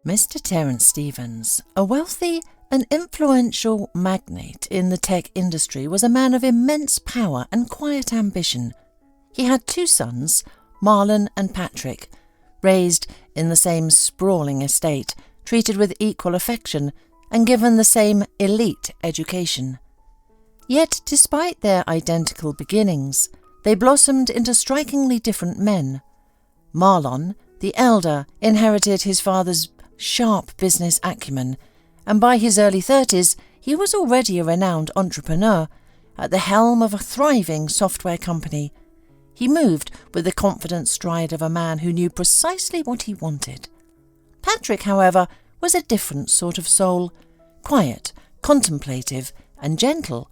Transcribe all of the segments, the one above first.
Mr. Terrence Stevens, a wealthy and influential magnate in the tech industry, was a man of immense power and quiet ambition. He had two sons, Marlon and Patrick, raised in the same sprawling estate, treated with equal affection, and given the same elite education. Yet, despite their identical beginnings, they blossomed into strikingly different men. Marlon, the elder, inherited his father's sharp business acumen, and by his early 30s he was already a renowned entrepreneur at the helm of a thriving software company. He moved with the confident stride of a man who knew precisely what he wanted. Patrick, however, was a different sort of soul, quiet, contemplative, and gentle.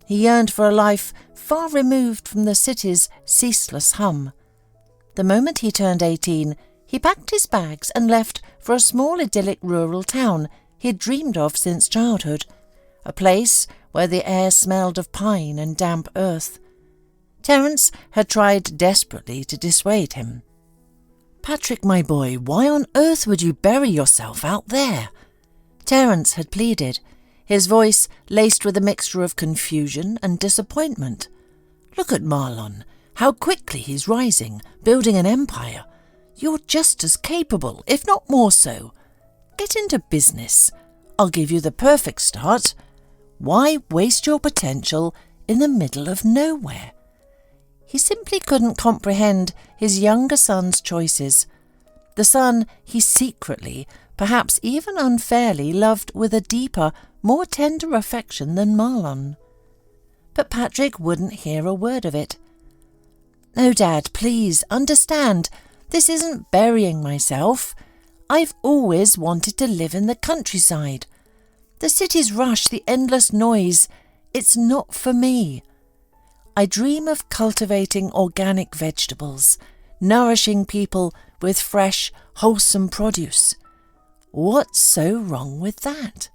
He yearned for a life far removed from the city's ceaseless hum. The moment he turned 18, he packed his bags and left for a small idyllic rural town he had dreamed of since childhood, a place where the air smelled of pine and damp earth. Terence had tried desperately to dissuade him. "Patrick, my boy, why on earth would you bury yourself out there?" Terence had pleaded, his voice laced with a mixture of confusion and disappointment. "Look at Marlon, how quickly he's rising, building an empire. You're just as capable, if not more so. Get into business. I'll give you the perfect start. Why waste your potential in the middle of nowhere?" He simply couldn't comprehend his younger son's choices, the son he secretly, perhaps even unfairly, loved with a deeper, more tender affection than Marlon. But Patrick wouldn't hear a word of it. "No, Dad, please, understand. This isn't burying myself. I've always wanted to live in the countryside. The city's rush, the endless noise, it's not for me. I dream of cultivating organic vegetables, nourishing people with fresh, wholesome produce. What's so wrong with that?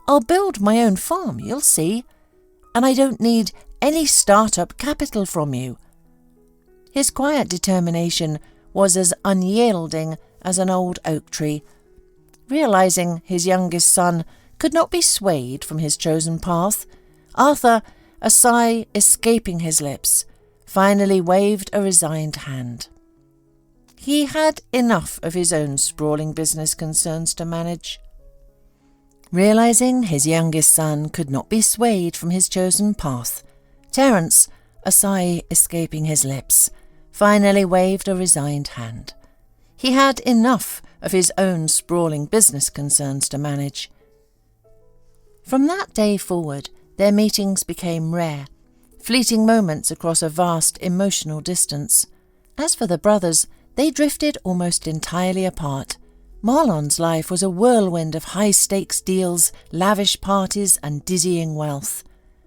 I'll build my own farm, you'll see, and I don't need any start-up capital from you." His quiet determination was as unyielding as an old oak tree. Realizing his youngest son could not be swayed from his chosen path, Arthur, a sigh escaping his lips, finally waved a resigned hand. He had enough of his own sprawling business concerns to manage. Realizing his youngest son could not be swayed from his chosen path, Terence, a sigh escaping his lips, finally waved a resigned hand. He had enough of his own sprawling business concerns to manage. From that day forward, their meetings became rare, fleeting moments across a vast emotional distance. As for the brothers, they drifted almost entirely apart. Marlon's life was a whirlwind of high-stakes deals, lavish parties, and dizzying wealth.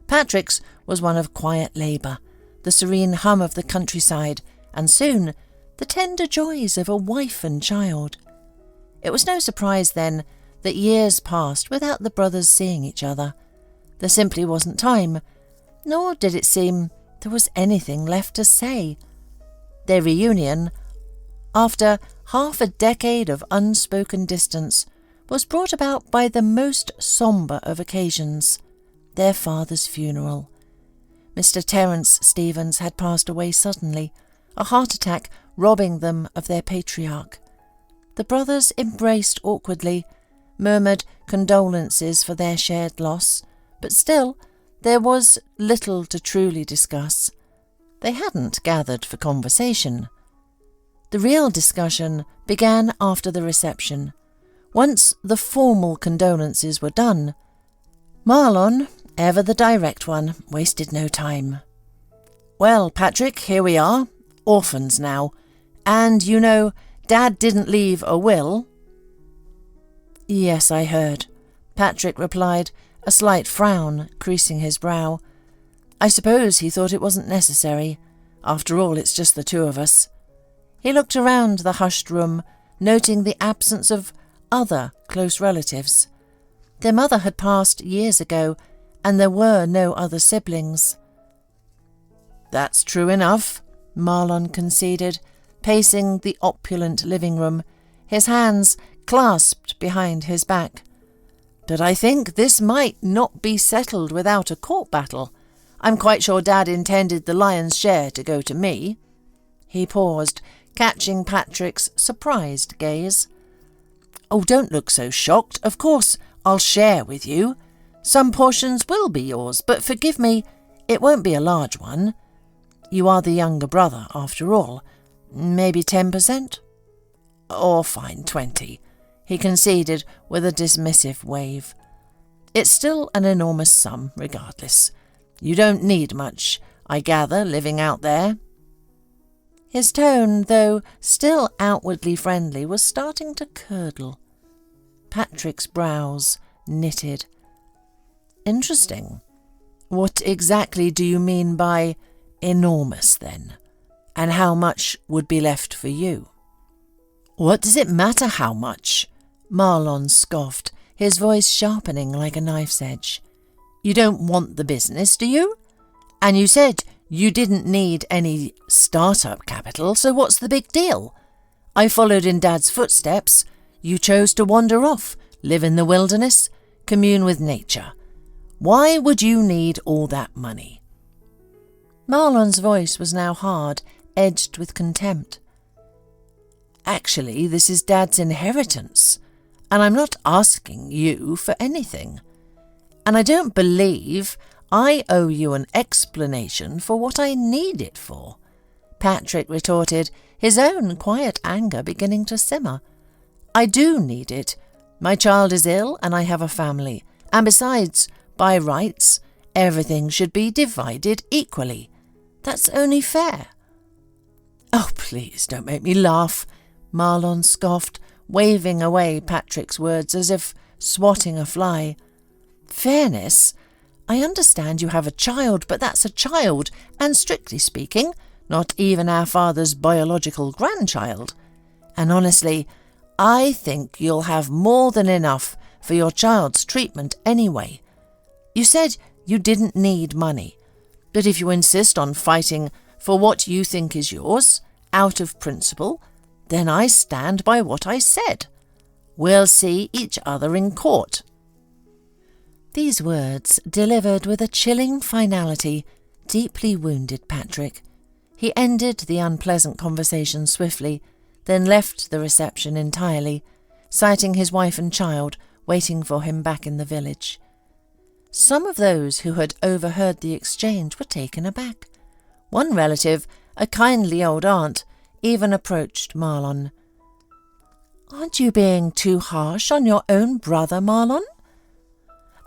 Patrick's was one of quiet labour, the serene hum of the countryside, and soon the tender joys of a wife and child. It was no surprise, then, that years passed without the brothers seeing each other. There simply wasn't time, nor did it seem there was anything left to say. Their reunion, after half a decade of unspoken distance, was brought about by the most sombre of occasions, their father's funeral. Mr. Terrence Stevens had passed away suddenly, a heart attack robbing them of their patriarch. The brothers embraced awkwardly, murmured condolences for their shared loss, but still there was little to truly discuss. They hadn't gathered for conversation. The real discussion began after the reception. Once the formal condolences were done, Marlon, ever the direct one, wasted no time. "Well, Patrick, here we are, orphans now, and you know, Dad didn't leave a will." "Yes, I heard," Patrick replied, a slight frown creasing his brow. "I suppose he thought it wasn't necessary. After all, it's just the two of us." He looked around the hushed room, noting the absence of other close relatives. Their mother had passed years ago, and there were no other siblings. "That's true enough," Marlon conceded, pacing the opulent living room, his hands clasped behind his back. "But I think this might not be settled without a court battle. I'm quite sure Dad intended the lion's share to go to me." He paused, catching Patrick's surprised gaze. "Oh, don't look so shocked. Of course, I'll share with you. Some portions will be yours, but forgive me, it won't be a large one. You are the younger brother, after all. Maybe 10%? Or fine, 20. He conceded with a dismissive wave. "It's still an enormous sum, regardless. You don't need much, I gather, living out there." His tone, though still outwardly friendly, was starting to curdle. Patrick's brows knitted. "Interesting. What exactly do you mean by enormous, then? And how much would be left for you?" "What does it matter how much?" Marlon scoffed, his voice sharpening like a knife's edge. "You don't want the business, do you? And you said you didn't need any start-up capital, so what's the big deal? I followed in Dad's footsteps. You chose to wander off, live in the wilderness, commune with nature. Why would you need all that money?" Marlon's voice was now hard, edged with contempt. "Actually, this is Dad's inheritance, and I'm not asking you for anything. And I don't believe I owe you an explanation for what I need it for," Patrick retorted, his own quiet anger beginning to simmer. "I do need it. My child is ill and I have a family, and besides, by rights, everything should be divided equally. That's only fair." "Oh, please don't make me laugh," Marlon scoffed, waving away Patrick's words as if swatting a fly. "Fairness? I understand you have a child, but that's a child, and strictly speaking, not even our father's biological grandchild. And honestly, I think you'll have more than enough for your child's treatment anyway. You said you didn't need money, but if you insist on fighting for what you think is yours, out of principle, then I stand by what I said. We'll see each other in court." These words, delivered with a chilling finality, deeply wounded Patrick. He ended the unpleasant conversation swiftly, then left the reception entirely, citing his wife and child waiting for him back in the village. Some of those who had overheard the exchange were taken aback. One relative, a kindly old aunt, even approached Marlon. "Aren't you being too harsh on your own brother, Marlon?"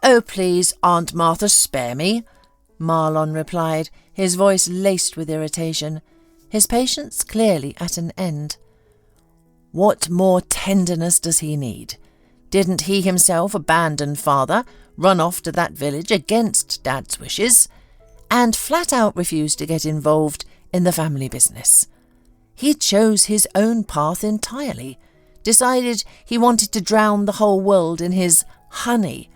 "Oh, please, Aunt Martha, spare me," Marlon replied, his voice laced with irritation, his patience clearly at an end. "What more tenderness does he need? Didn't he himself abandon father, run off to that village against Dad's wishes, and flat out refuse to get involved in the family business? He chose his own path entirely, decided he wanted to drown the whole world in his honey.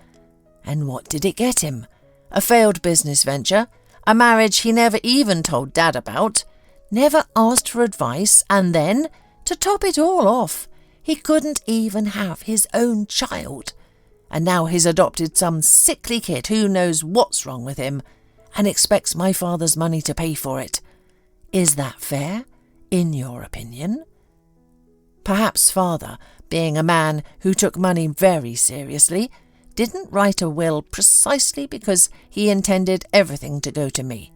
And what did it get him? A failed business venture, a marriage he never even told Dad about, never asked for advice, and then, to top it all off, he couldn't even have his own child. And now he's adopted some sickly kid who knows what's wrong with him, and expects my father's money to pay for it. Is that fair, in your opinion?" Perhaps father, being a man who took money very seriously, didn't write a will precisely because he intended everything to go to me.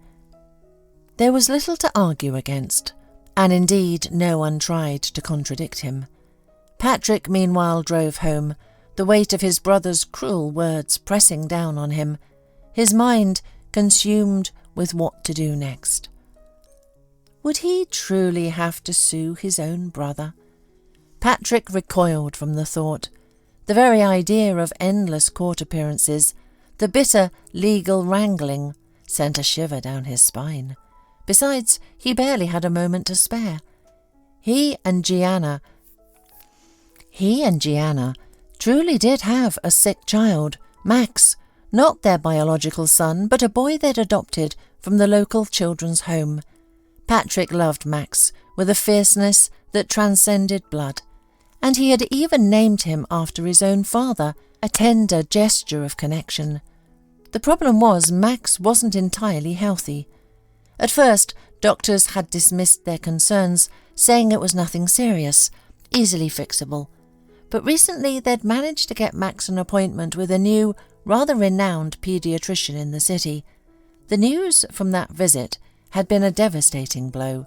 There was little to argue against, and indeed no one tried to contradict him. Patrick meanwhile drove home, the weight of his brother's cruel words pressing down on him, his mind consumed with what to do next. Would he truly have to sue his own brother? Patrick recoiled from the thought. The very idea of endless court appearances, the bitter legal wrangling, sent a shiver down his spine. Besides, he barely had a moment to spare. He and Gianna truly did have a sick child, Max, not their biological son, but a boy they'd adopted from the local children's home. Patrick loved Max with a fierceness that transcended blood, and he had even named him after his own father, a tender gesture of connection. The problem was Max wasn't entirely healthy. At first, doctors had dismissed their concerns, saying it was nothing serious, easily fixable. But recently they'd managed to get Max an appointment with a new, rather renowned paediatrician in the city. The news from that visit had been a devastating blow.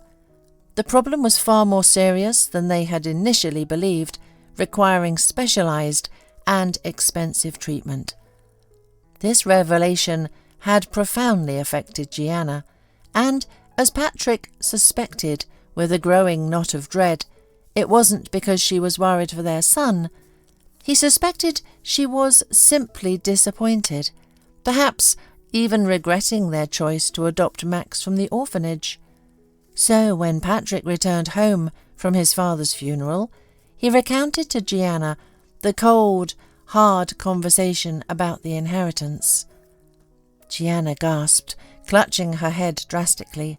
The problem was far more serious than they had initially believed, requiring specialized and expensive treatment. This revelation had profoundly affected Gianna, and, as Patrick suspected with a growing knot of dread, it wasn't because she was worried for their son. He suspected she was simply disappointed, perhaps even regretting their choice to adopt Max from the orphanage. So when Patrick returned home from his father's funeral, he recounted to Gianna the cold, hard conversation about the inheritance. Gianna gasped, clutching her head drastically.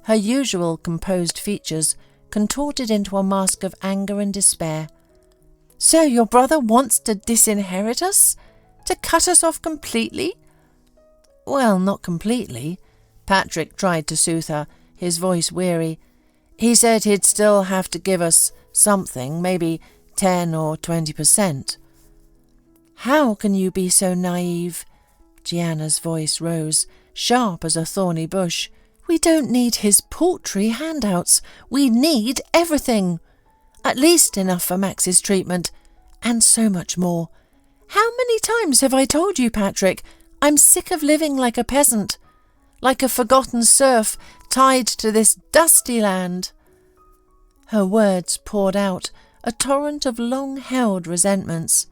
Her usual composed features contorted into a mask of anger and despair. "So your brother wants to disinherit us? To cut us off completely?" "Well, not completely." Patrick tried to soothe her, his voice weary. "He said he'd still have to give us something, maybe 10 or 20%. "How can you be so naive?" Gianna's voice rose, sharp as a thorny bush. "We don't need his paltry handouts. We need everything. At least enough for Max's treatment, and so much more. How many times have I told you, Patrick, I'm sick of living like a peasant, like a forgotten serf tied to this dusty land?" Her words poured out, a torrent of long-held resentments.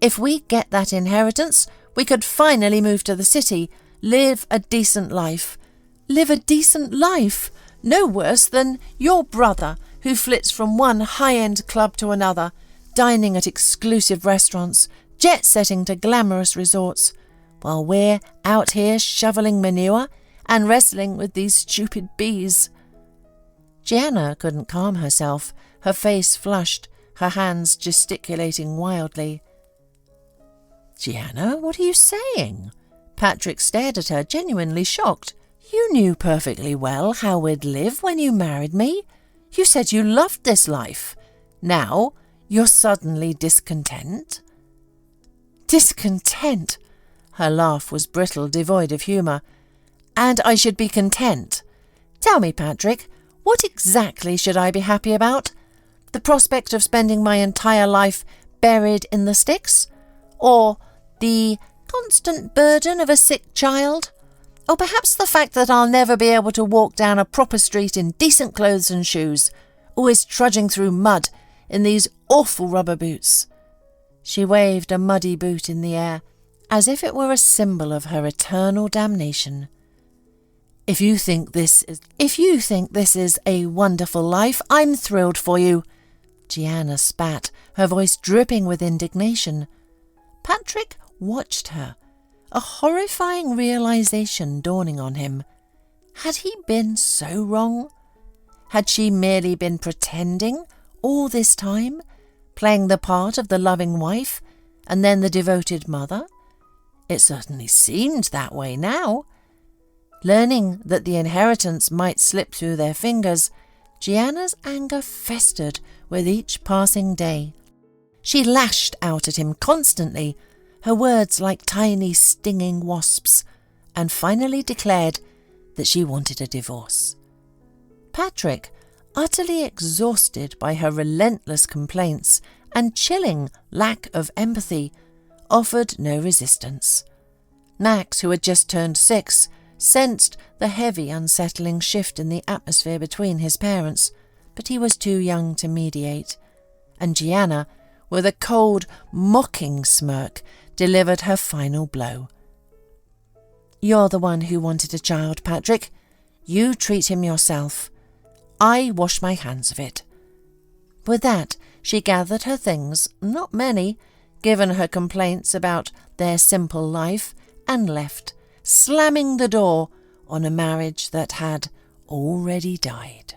"If we get that inheritance, we could finally move to the city, live a decent life. Live a decent life? No worse than your brother, who flits from one high-end club to another, dining at exclusive restaurants, jet-setting to glamorous resorts, while we're out here shoveling manure and wrestling with these stupid bees." Gianna couldn't calm herself, her face flushed, her hands gesticulating wildly. "Gianna, what are you saying?" Patrick stared at her, genuinely shocked. "You knew perfectly well how we'd live when you married me. You said you loved this life. Now you're suddenly discontent?" "Discontent?" Her laugh was brittle, devoid of humour. "And I should be content. Tell me, Patrick, what exactly should I be happy about? The prospect of spending my entire life buried in the sticks? Or the constant burden of a sick child? Or perhaps the fact that I'll never be able to walk down a proper street in decent clothes and shoes, always trudging through mud in these awful rubber boots?" She waved a muddy boot in the air, as if it were a symbol of her eternal damnation. If you think this is a wonderful life, I'm thrilled for you." Gianna spat, her voice dripping with indignation. Patrick watched her, a horrifying realization dawning on him. Had he been so wrong? Had she merely been pretending all this time, playing the part of the loving wife and then the devoted mother? It certainly seemed that way now. Learning that the inheritance might slip through their fingers, Gianna's anger festered with each passing day. She lashed out at him constantly, her words like tiny stinging wasps, and finally declared that she wanted a divorce. Patrick, utterly exhausted by her relentless complaints and chilling lack of empathy, offered no resistance. Max, who had just turned 6, sensed the heavy, unsettling shift in the atmosphere between his parents, but he was too young to mediate, and Gianna, with a cold, mocking smirk, delivered her final blow. "You're the one who wanted a child, Patrick. You treat him yourself. I wash my hands of it." With that, she gathered her things, not many, given her complaints about their simple life, and left, slamming the door on a marriage that had already died.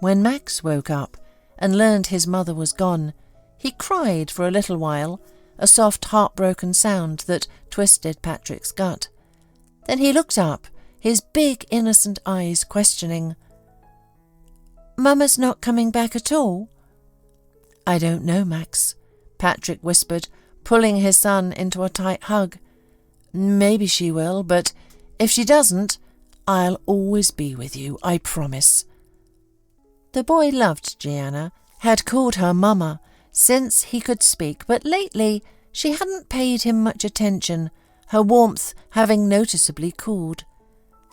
When Max woke up and learned his mother was gone, he cried for a little while, a soft, heartbroken sound that twisted Patrick's gut. Then he looked up, his big, innocent eyes questioning. "Mama's not coming back at all?" "I don't know, Max," Patrick whispered, pulling his son into a tight hug. "Maybe she will, but if she doesn't, I'll always be with you, I promise." The boy loved Gianna, had called her Mama since he could speak, but lately she hadn't paid him much attention, her warmth having noticeably cooled.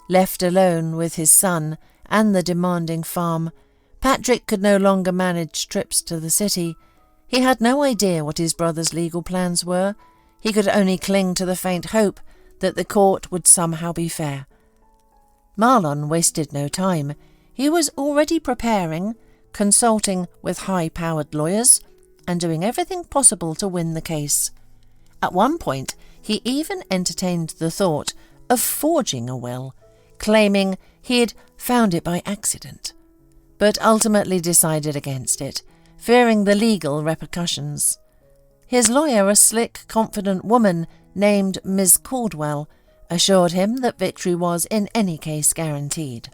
Left alone with his son and the demanding farm, Patrick could no longer manage trips to the city. He had no idea what his brother's legal plans were. He could only cling to the faint hope that the court would somehow be fair. Marlon wasted no time. He was already preparing, consulting with high-powered lawyers, and doing everything possible to win the case. At one point, he even entertained the thought of forging a will, claiming he'd found it by accident, but ultimately decided against it, fearing the legal repercussions. His lawyer, a slick, confident woman named Ms. Caldwell, assured him that victory was in any case guaranteed.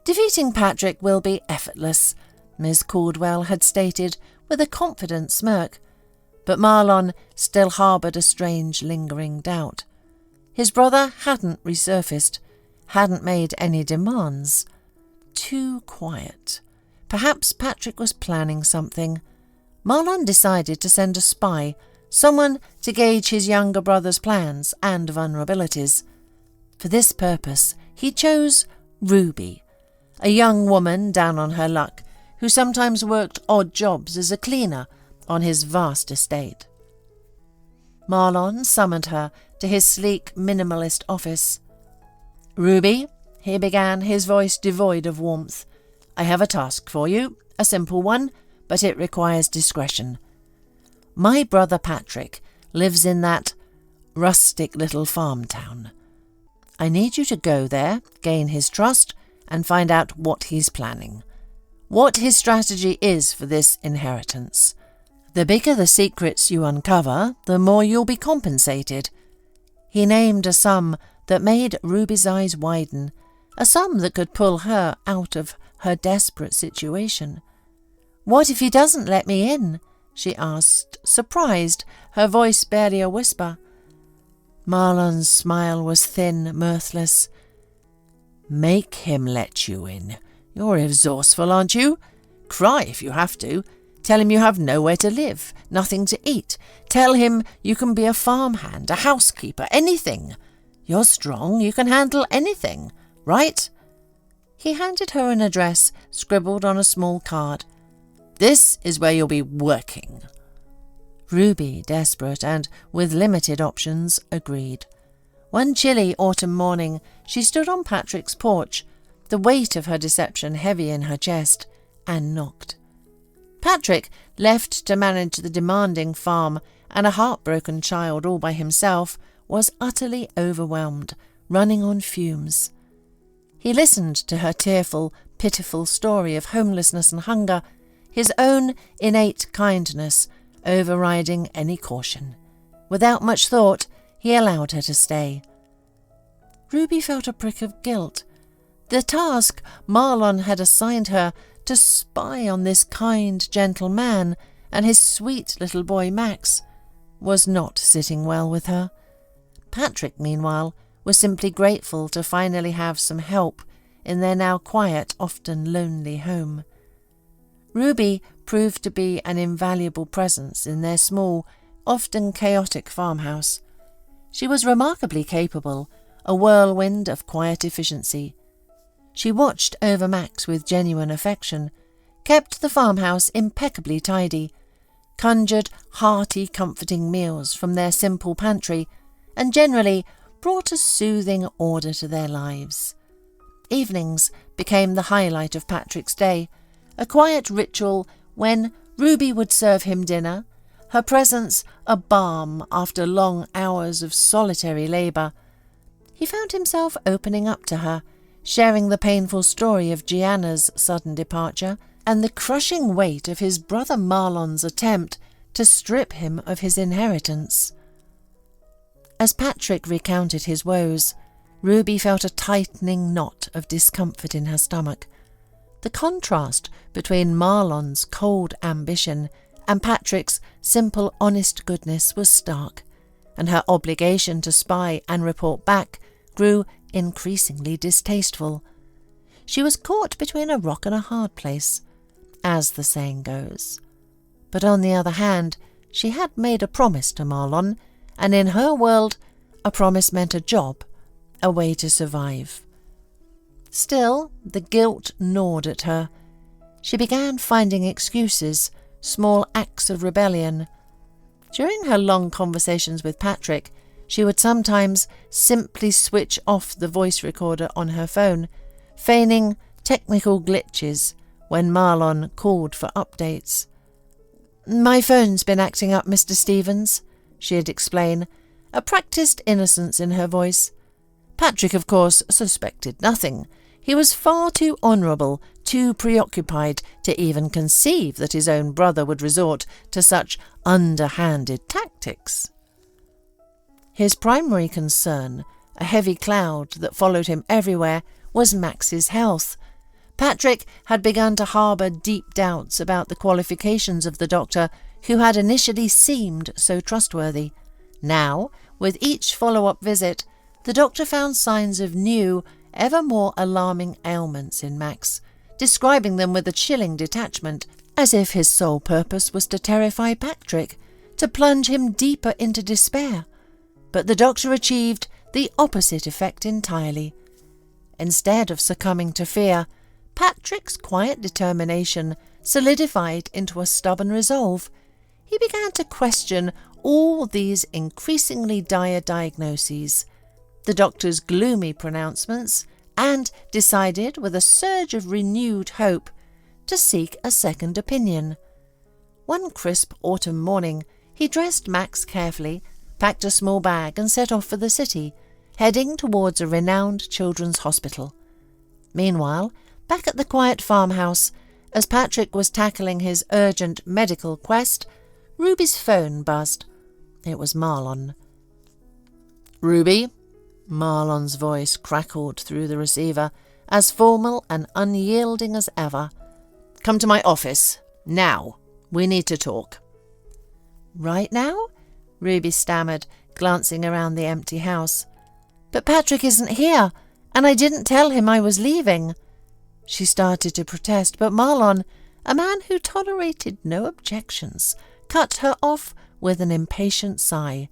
"Defeating Patrick will be effortless," Ms. Caldwell had stated with a confident smirk, but Marlon still harboured a strange, lingering doubt. His brother hadn't resurfaced, hadn't made any demands. Too quiet. Perhaps Patrick was planning something. Marlon decided to send a spy, someone to gauge his younger brother's plans and vulnerabilities. For this purpose, he chose Ruby, a young woman down on her luck who sometimes worked odd jobs as a cleaner on his vast estate. Marlon summoned her to his sleek, minimalist office. "Ruby," he began, his voice devoid of warmth, "I have a task for you, a simple one, but it requires discretion. My brother Patrick lives in that rustic little farm town. I need you to go there, gain his trust, and find out what he's planning, what his strategy is for this inheritance. The bigger the secrets you uncover, the more you'll be compensated." He named a sum that made Ruby's eyes widen, a sum that could pull her out of her desperate situation. "What if he doesn't let me in?" she asked, surprised, her voice barely a whisper. Marlon's smile was thin, mirthless. "Make him let you in. You're resourceful, aren't you? Cry if you have to. Tell him you have nowhere to live, nothing to eat. Tell him you can be a farmhand, a housekeeper, anything. You're strong, you can handle anything, right?" He handed her an address scribbled on a small card. "This is where you'll be working." Ruby, desperate and with limited options, agreed. One chilly autumn morning, she stood on Patrick's porch, the weight of her deception heavy in her chest, and knocked. Patrick, left to manage the demanding farm and a heartbroken child all by himself, was utterly overwhelmed, running on fumes. He listened to her tearful, pitiful story of homelessness and hunger, his own innate kindness overriding any caution. Without much thought, he allowed her to stay. Ruby felt a prick of guilt. The task Marlon had assigned her to spy on this kind, gentle man and his sweet little boy Max was not sitting well with her. Patrick, meanwhile, was simply grateful to finally have some help in their now quiet, often lonely home. Ruby proved to be an invaluable presence in their small, often chaotic farmhouse. She was remarkably capable, a whirlwind of quiet efficiency. She watched over Max with genuine affection, kept the farmhouse impeccably tidy, conjured hearty, comforting meals from their simple pantry, and generally brought a soothing order to their lives. Evenings became the highlight of Patrick's day, a quiet ritual when Ruby would serve him dinner, her presence a balm after long hours of solitary labour. He found himself opening up to her, sharing the painful story of Gianna's sudden departure and the crushing weight of his brother Marlon's attempt to strip him of his inheritance. As Patrick recounted his woes, Ruby felt a tightening knot of discomfort in her stomach. The contrast between Marlon's cold ambition and Patrick's simple, honest goodness was stark, and her obligation to spy and report back grew increasingly distasteful. She was caught between a rock and a hard place, as the saying goes. But on the other hand, she had made a promise to Marlon, and in her world, a promise meant a job, a way to survive. Still, the guilt gnawed at her. She began finding excuses, small acts of rebellion. During her long conversations with Patrick, she would sometimes simply switch off the voice recorder on her phone, feigning technical glitches when Marlon called for updates. "My phone's been acting up, Mr. Stevens," she'd explain, a practised innocence in her voice. Patrick, of course, suspected nothing. He was far too honourable, too preoccupied to even conceive that his own brother would resort to such underhanded tactics. His primary concern, a heavy cloud that followed him everywhere, was Max's health. Patrick had begun to harbour deep doubts about the qualifications of the doctor who had initially seemed so trustworthy. Now, with each follow-up visit, the doctor found signs of new, ever more alarming ailments in Max, describing them with a chilling detachment, as if his sole purpose was to terrify Patrick, to plunge him deeper into despair. But the doctor achieved the opposite effect entirely. Instead of succumbing to fear, Patrick's quiet determination solidified into a stubborn resolve. He began to question all these increasingly dire diagnoses, the doctor's gloomy pronouncements, and decided, with a surge of renewed hope, to seek a second opinion. One crisp autumn morning, he dressed Max carefully, packed a small bag and set off for the city, heading towards a renowned children's hospital. Meanwhile, back at the quiet farmhouse, as Patrick was tackling his urgent medical quest, Ruby's phone buzzed. It was Marlon. "Ruby?" Marlon's voice crackled through the receiver, as formal and unyielding as ever. "Come to my office. Now. We need to talk." "Right now?" Ruby stammered, glancing around the empty house. "But Patrick isn't here, and I didn't tell him I was leaving." She started to protest, but Marlon, a man who tolerated no objections, cut her off with an impatient sigh.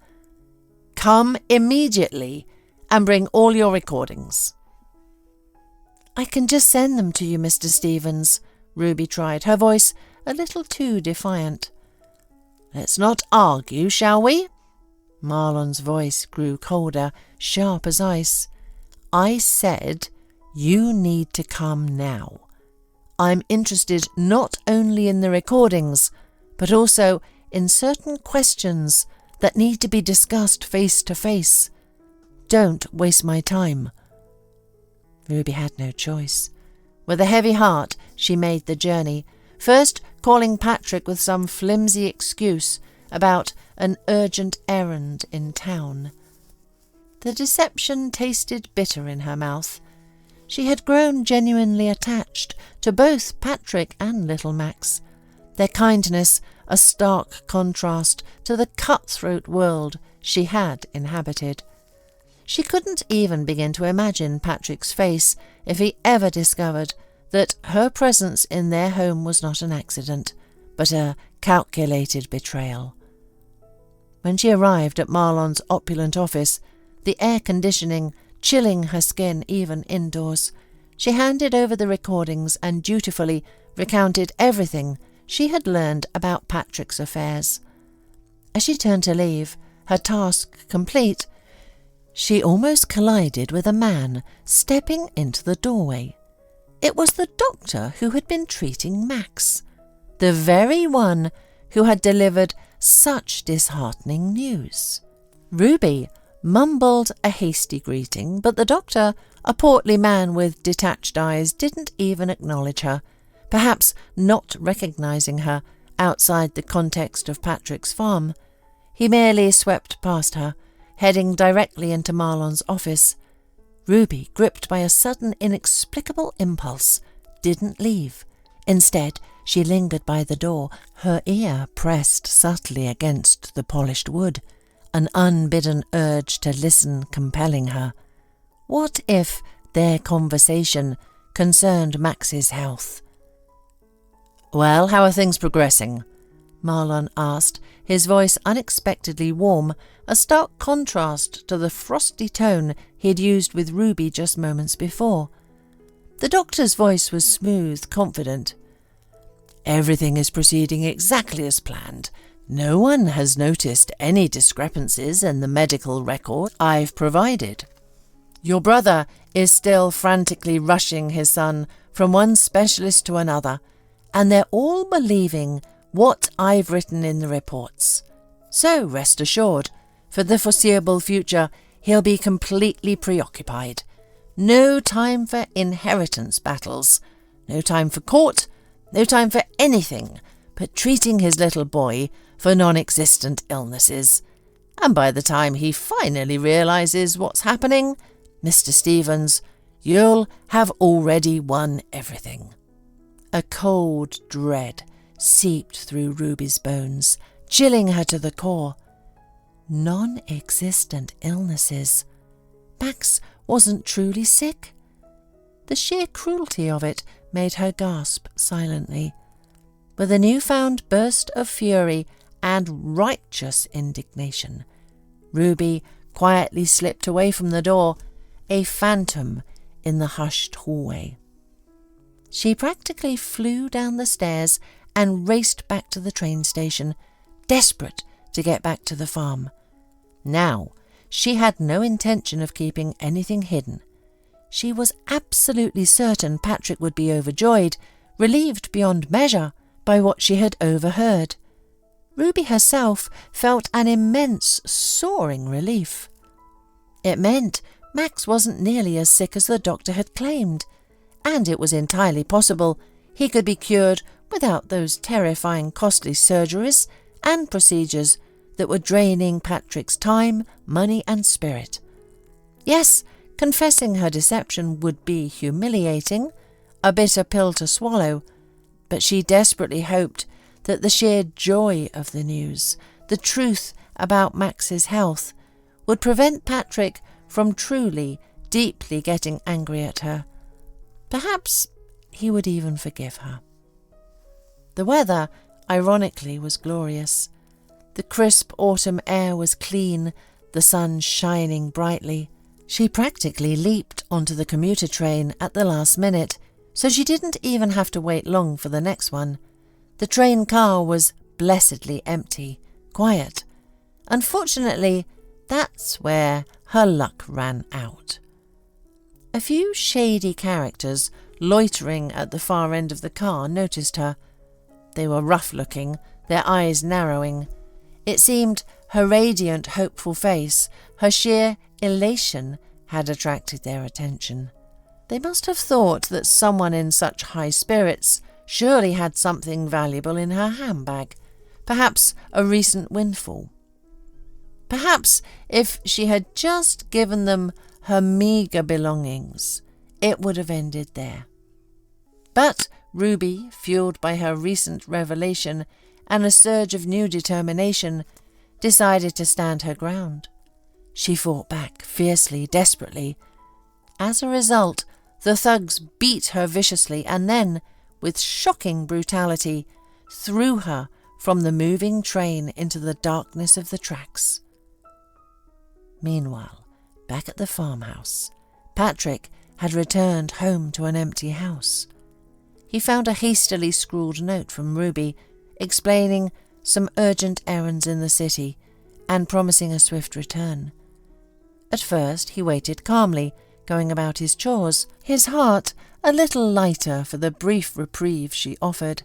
"Come immediately and bring all your recordings." "I can just send them to you, Mr. Stevens," Ruby tried, her voice a little too defiant. "Let's not argue, shall we?" Marlon's voice grew colder, sharp as ice. "I said you need to come now. I'm interested not only in the recordings, but also in certain questions that need to be discussed face to face. Don't waste my time." Ruby had no choice. With a heavy heart, she made the journey, first calling Patrick with some flimsy excuse about an urgent errand in town. The deception tasted bitter in her mouth. She had grown genuinely attached to both Patrick and little Max, their kindness a stark contrast to the cutthroat world she had inhabited. She couldn't even begin to imagine Patrick's face if he ever discovered that her presence in their home was not an accident, but a calculated betrayal. When she arrived at Marlon's opulent office, the air conditioning chilling her skin even indoors, she handed over the recordings and dutifully recounted everything she had learned about Patrick's affairs. As she turned to leave, her task complete, she almost collided with a man stepping into the doorway. It was the doctor who had been treating Max, the very one who had delivered such disheartening news. Ruby mumbled a hasty greeting, but the doctor, a portly man with detached eyes, didn't even acknowledge her, Perhaps not recognising her outside the context of Patrick's farm, he merely swept past her, heading directly into Marlon's office. Ruby, gripped by a sudden inexplicable impulse, didn't leave. Instead, she lingered by the door, her ear pressed subtly against the polished wood, an unbidden urge to listen compelling her. What if their conversation concerned Max's health? "Well, how are things progressing?" Marlon asked, his voice unexpectedly warm, a stark contrast to the frosty tone he'd used with Ruby just moments before. The doctor's voice was smooth, confident. "Everything is proceeding exactly as planned. No one has noticed any discrepancies in the medical record I've provided. Your brother is still frantically rushing his son from one specialist to another, and they're all believing what I've written in the reports. So rest assured, for the foreseeable future, he'll be completely preoccupied. No time for inheritance battles, no time for court, no time for anything but treating his little boy for non-existent illnesses. And by the time he finally realises what's happening, Mr. Stevens, you'll have already won everything." A cold dread seeped through Ruby's bones, chilling her to the core. Non-existent illnesses. Max wasn't truly sick. The sheer cruelty of it made her gasp silently. With a newfound burst of fury and righteous indignation, Ruby quietly slipped away from the door, a phantom in the hushed hallway. She practically flew down the stairs and raced back to the train station, desperate to get back to the farm. Now, she had no intention of keeping anything hidden. She was absolutely certain Patrick would be overjoyed, relieved beyond measure by what she had overheard. Ruby herself felt an immense, soaring relief. It meant Max wasn't nearly as sick as the doctor had claimed, and it was entirely possible he could be cured without those terrifying costly surgeries and procedures that were draining Patrick's time, money and spirit. Yes, confessing her deception would be humiliating, a bitter pill to swallow, but she desperately hoped that the sheer joy of the news, the truth about Max's health, would prevent Patrick from truly, deeply getting angry at her. Perhaps he would even forgive her. The weather, ironically, was glorious. The crisp autumn air was clean, the sun shining brightly. She practically leaped onto the commuter train at the last minute, so she didn't even have to wait long for the next one. The train car was blessedly empty, quiet. Unfortunately, that's where her luck ran out. A few shady characters loitering at the far end of the car noticed her. They were rough-looking, their eyes narrowing. It seemed her radiant, hopeful face, her sheer elation, had attracted their attention. They must have thought that someone in such high spirits surely had something valuable in her handbag, perhaps a recent windfall. Perhaps if she had just given them her meagre belongings, it would have ended there. But Ruby, fueled by her recent revelation and a surge of new determination, decided to stand her ground. She fought back, fiercely, desperately. As a result, the thugs beat her viciously and then, with shocking brutality, threw her from the moving train into the darkness of the tracks. Meanwhile, back at the farmhouse, Patrick had returned home to an empty house. He found a hastily scrawled note from Ruby, explaining some urgent errands in the city and promising a swift return. At first he waited calmly, going about his chores, his heart a little lighter for the brief reprieve she offered.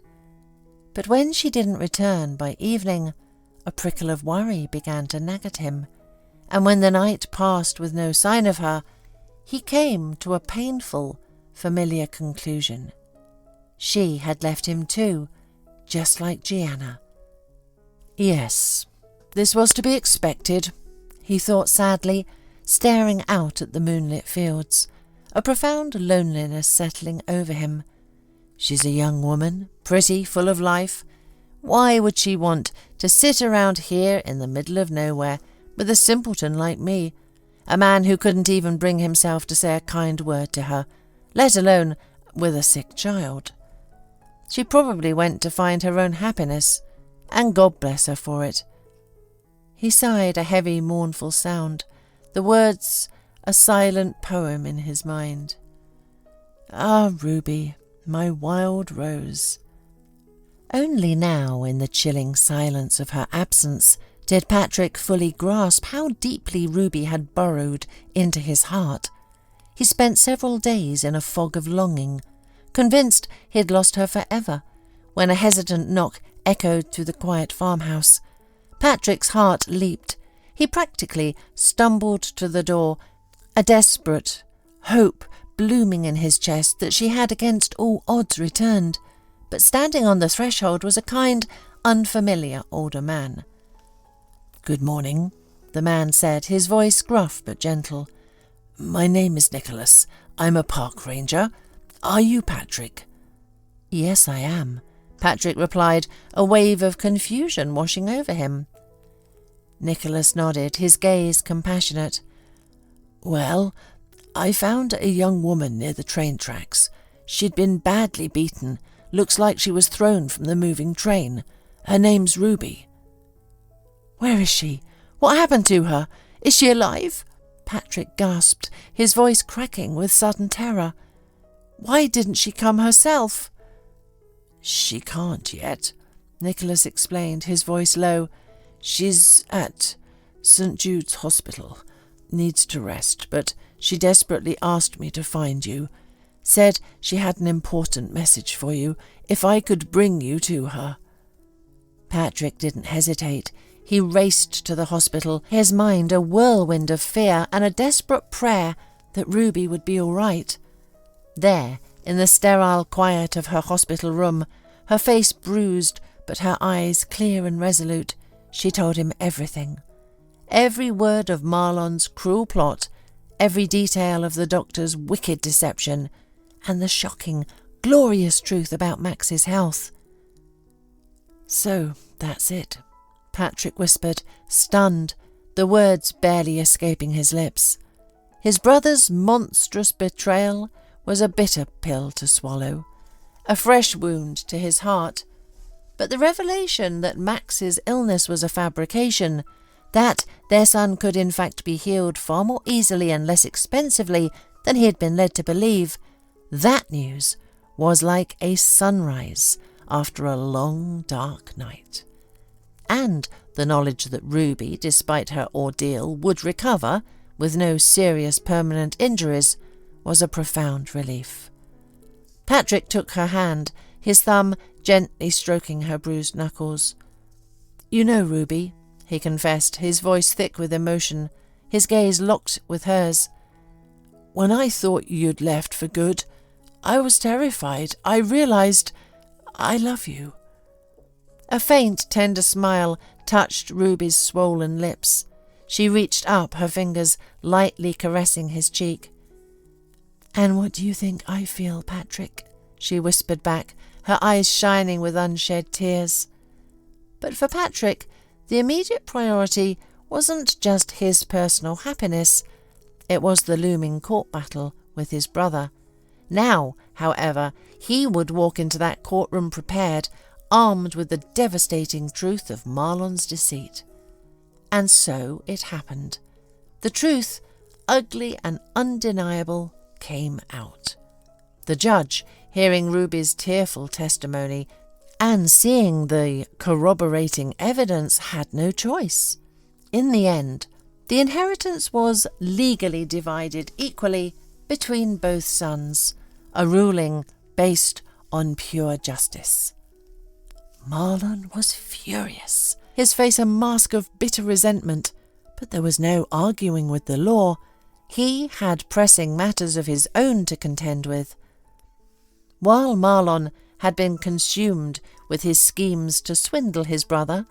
But when she didn't return by evening, a prickle of worry began to nag at him, and when the night passed with no sign of her, he came to a painful, familiar conclusion. She had left him too, just like Gianna. Yes, this was to be expected, he thought sadly, staring out at the moonlit fields, a profound loneliness settling over him. She's a young woman, pretty, full of life. Why would she want to sit around here in the middle of nowhere with a simpleton like me, a man who couldn't even bring himself to say a kind word to her, let alone with a sick child? She probably went to find her own happiness, and God bless her for it. He sighed, a heavy, mournful sound, the words a silent poem in his mind. Ah, Ruby, my wild rose. Only now, in the chilling silence of her absence, did Patrick fully grasp how deeply Ruby had burrowed into his heart. He spent several days in a fog of longing, convinced he had lost her forever, when a hesitant knock echoed through the quiet farmhouse. Patrick's heart leaped. He practically stumbled to the door, a desperate hope blooming in his chest that she had against all odds returned. But standing on the threshold was a kind, unfamiliar older man. "Good morning," the man said, his voice gruff but gentle. "My name is Nicholas. I'm a park ranger. Are you Patrick?" "Yes, I am," Patrick replied, a wave of confusion washing over him. Nicholas nodded, his gaze compassionate. "Well, I found a young woman near the train tracks. She'd been badly beaten. Looks like she was thrown from the moving train. Her name's Ruby." "Where is she? What happened to her? Is she alive?" Patrick gasped, his voice cracking with sudden terror. "Why didn't she come herself?" "She can't yet," Nicholas explained, his voice low. "She's at St. Jude's Hospital. Needs to rest, but she desperately asked me to find you. Said she had an important message for you, if I could bring you to her." Patrick didn't hesitate. He raced to the hospital, his mind a whirlwind of fear and a desperate prayer that Ruby would be all right. There, in the sterile quiet of her hospital room, her face bruised but her eyes clear and resolute, she told him everything. Every word of Marlon's cruel plot, every detail of the doctor's wicked deception, and the shocking, glorious truth about Max's health. "So, that's it," Patrick whispered, stunned, the words barely escaping his lips. His brother's monstrous betrayal was a bitter pill to swallow, a fresh wound to his heart. But the revelation that Max's illness was a fabrication, that their son could in fact be healed far more easily and less expensively than he had been led to believe, that news was like a sunrise after a long, dark night. And the knowledge that Ruby, despite her ordeal, would recover, with no serious permanent injuries, was a profound relief. Patrick took her hand, his thumb gently stroking her bruised knuckles. "You know, Ruby," he confessed, his voice thick with emotion, his gaze locked with hers. "When I thought you'd left for good, I was terrified. I realized I love you." A faint, tender smile touched Ruby's swollen lips. She reached up, her fingers lightly caressing his cheek. "And what do you think I feel, Patrick?" she whispered back, her eyes shining with unshed tears. But for Patrick, the immediate priority wasn't just his personal happiness. It was the looming court battle with his brother. Now, however, he would walk into that courtroom prepared, armed with the devastating truth of Marlon's deceit. And so it happened. The truth, ugly and undeniable, came out. The judge, hearing Ruby's tearful testimony and seeing the corroborating evidence, had no choice. In the end, the inheritance was legally divided equally between both sons, a ruling based on pure justice. Marlon was furious, his face a mask of bitter resentment, but there was no arguing with the law. He had pressing matters of his own to contend with. While Marlon had been consumed with his schemes to swindle his brother,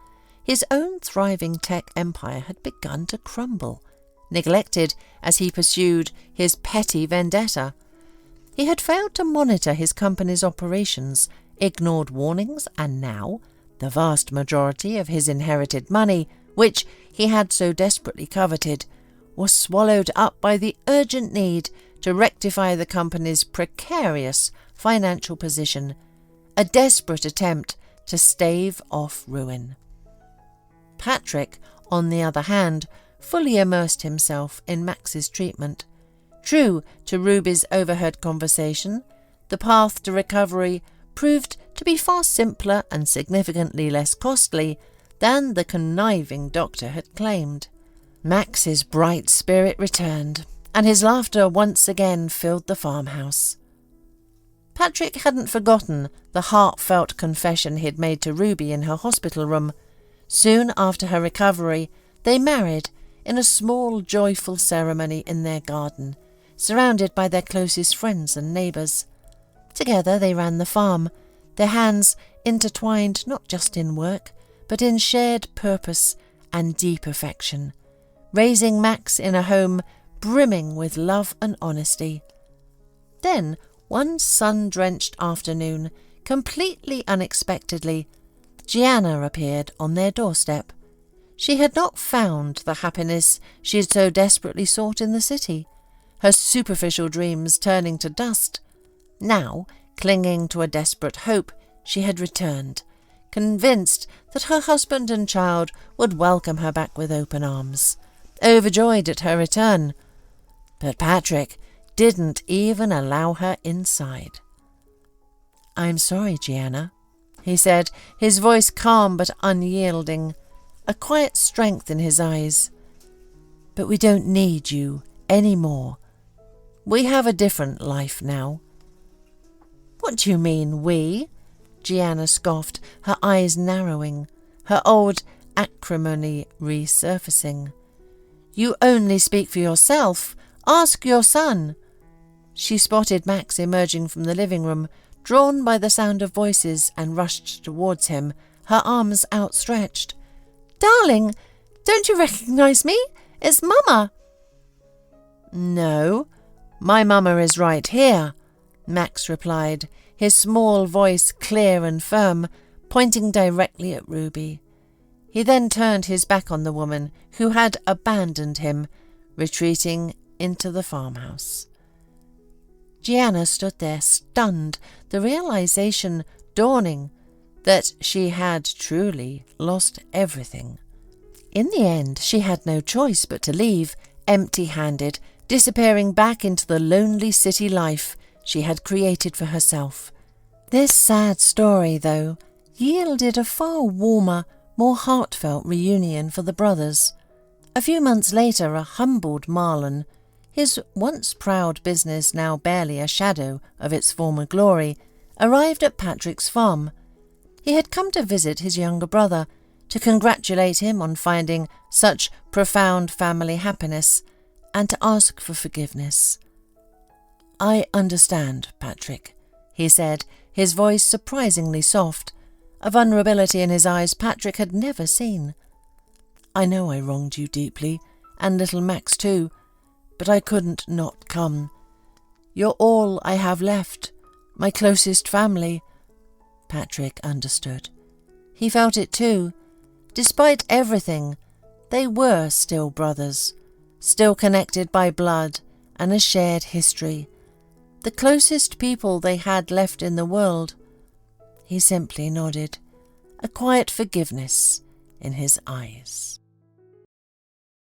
his own thriving tech empire had begun to crumble, neglected as he pursued his petty vendetta. He had failed to monitor his company's operations, ignored warnings, and now the vast majority of his inherited money, which he had so desperately coveted, was swallowed up by the urgent need to rectify the company's precarious financial position, a desperate attempt to stave off ruin. Patrick, on the other hand, fully immersed himself in Max's treatment. True to Ruby's overheard conversation, the path to recovery proved to be far simpler and significantly less costly than the conniving doctor had claimed. Max's bright spirit returned, and his laughter once again filled the farmhouse. Patrick hadn't forgotten the heartfelt confession he'd made to Ruby in her hospital room. Soon after her recovery, they married in a small, joyful ceremony in their garden, surrounded by their closest friends and neighbours. Together they ran the farm, their hands intertwined not just in work, but in shared purpose and deep affection, raising Max in a home brimming with love and honesty. Then, one sun-drenched afternoon, completely unexpectedly, Gianna appeared on their doorstep. She had not found the happiness she had so desperately sought in the city, her superficial dreams turning to dust. Now, clinging to a desperate hope, she had returned, convinced that her husband and child would welcome her back with open arms, overjoyed at her return. But Patrick didn't even allow her inside. "I'm sorry, Gianna," he said, his voice calm but unyielding, a quiet strength in his eyes. "But we don't need you any more. We have a different life now." "What do you mean, we?" Gianna scoffed, her eyes narrowing, her old acrimony resurfacing. "You only speak for yourself. Ask your son." She spotted Max emerging from the living room, drawn by the sound of voices, and rushed towards him, her arms outstretched. "Darling, don't you recognize me? It's Mama." "No, my Mama is right here," Max replied, his small voice clear and firm, pointing directly at Ruby. He then turned his back on the woman who had abandoned him, retreating into the farmhouse. Gianna stood there, stunned, the realization dawning that she had truly lost everything. In the end, she had no choice but to leave, empty-handed, disappearing back into the lonely city life she had created for herself. This sad story, though, yielded a far warmer, more heartfelt reunion for the brothers. A few months later, a humbled Marlon, his once proud business now barely a shadow of its former glory, arrived at Patrick's farm. He had come to visit his younger brother, to congratulate him on finding such profound family happiness, and to ask for forgiveness. "I understand, Patrick," he said, his voice surprisingly soft, a vulnerability in his eyes Patrick had never seen. "I know I wronged you deeply, and little Max too, but I couldn't not come. You're all I have left, my closest family." Patrick understood. He felt it too. Despite everything, they were still brothers, still connected by blood and a shared history, the closest people they had left in the world. He simply nodded, a quiet forgiveness in his eyes.